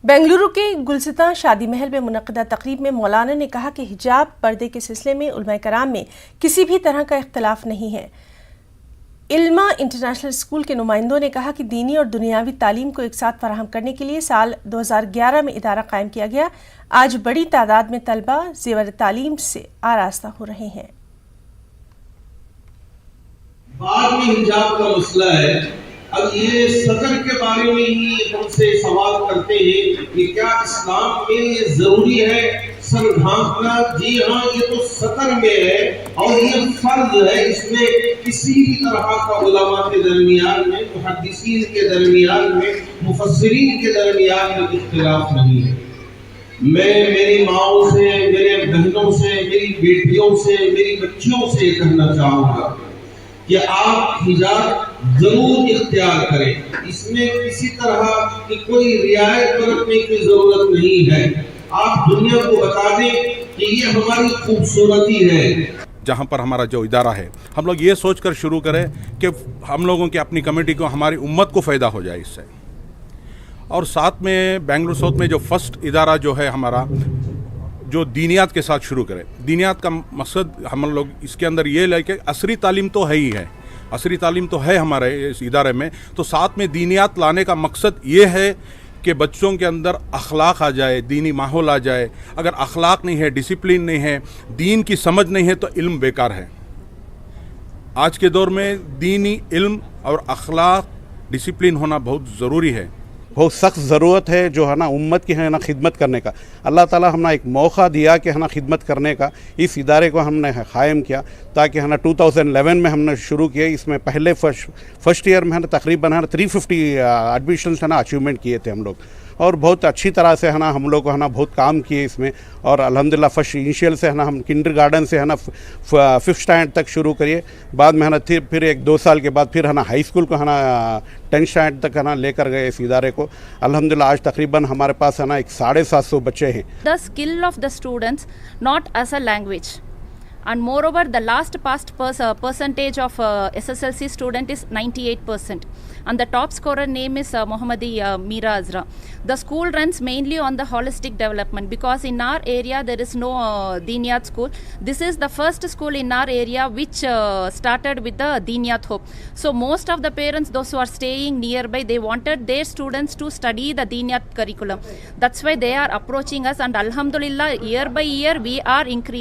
बेंगलुरु के गुलसितां शादी महल में मुनक्किदा तकरीब में मौलाना ने कहा कि हिजाब पर्दे के सिलसिले में उलमा कराम में किसी भी तरह का इख्तिलाफ नहीं है। इल्मा इंटरनेशनल स्कूल के नुमाइंदों ने कहा कि दीनी और दुनियावी तालीम को एक साथ फराहम करने के लिए साल 2011 में इदारा कायम किया गया। आज बड़ी तादाद में तलबा ज़ेवर तालीम से आरास्ता हो रहे हैं। बाद में हिजाब का मसला है। अब ये सतर के बारे में ही हमसे सवाल करते हैं कि क्या इस्लाम में ये जरूरी है सर ढांकना? जी हाँ, ये तो सतर में है और ये फर्ज है। इसमें किसी भी तरह का उलमा के दरमियान में, मुहद्दिसीन के दरमियान में, मुफस्सिरीन के दरमियान में इख्तिलाफ नहीं है। मैं मेरी माओं से, मेरे बहनों से, मेरी बेटियों से, मेरी बच्चियों से कहना चाहूँगा कि आप हिजाब जरूर इख्तियार करें। इसमें किसी तरह की कोई रियायत बरतने की जरूरत नहीं है। आप दुनिया को बता दें कि ये हमारी खूबसूरती है। जहाँ पर हमारा जो इदारा है, हम लोग ये सोच कर शुरू करें कि हम लोगों की अपनी कमेटी को, हमारी उम्मत को फ़ायदा हो जाए इससे। और साथ में बेंगलुरु साउथ में जो फर्स्ट इदारा जो है हमारा, जो दीनियात के साथ शुरू करें। दीनियात का मकसद हम लोग इसके अंदर ये लेके, असरी तालीम तो है ही है, असरी तालीम तो है हमारे इस इदारे में, तो साथ में दीनियात लाने का मकसद ये है कि बच्चों के अंदर अखलाक आ जाए, दीनी माहौल आ जाए। अगर अखलाक नहीं है, डिसिप्लिन नहीं है, दीन की समझ नहीं है तो इल्म बेकार है। आज के दौर में दीनी इल्म और अखलाक डिसिप्लिन होना बहुत ज़रूरी है, बहुत सख्त ज़रूरत है जो है ना उम्मत की है ना खिदमत करने का। अल्लाह ताला हमने एक मौका दिया कि है ना खिदमत करने का, इस इदारे को हमने कायम किया ताकि है ना 2011 में हमने शुरू किया। इसमें पहले फर्स्ट ईयर में है ना तकरीबन है ना 350 एडमिशन्स है ना अचीवमेंट किए थे हम लोग, और बहुत अच्छी तरह से है ना हम लोग है ना बहुत काम किए इसमें। और अल्हम्दुलिल्लाह फर्स्ट इनिशियल से है ना हम किंडरगार्टन से है ना 5th स्टैंडर्ड तक शुरू करिए, बाद में है ना फिर 1-2 साल के बाद फिर है ना हाई स्कूल को है ना 10th स्टैंडर्ड तक है ना लेकर गए इस इदारे को। अल्हम्दुलिल्लाह आज तकरीबन हमारे पास है ना 750 बच्चे हैं। The skill of the students not as a language, and moreover the last past percentage of SSLC student is 98%, and the top scorer name is Mohammadi Meera Azra. The school runs mainly on the holistic development because in our area there is no Diniyat school. This is the first school in our area which started with the Diniyat Hope. So most of the parents, those who are staying nearby, they wanted their students to study the Diniyat curriculum. That's why they are approaching us, and alhamdulillah year by year we are increasing.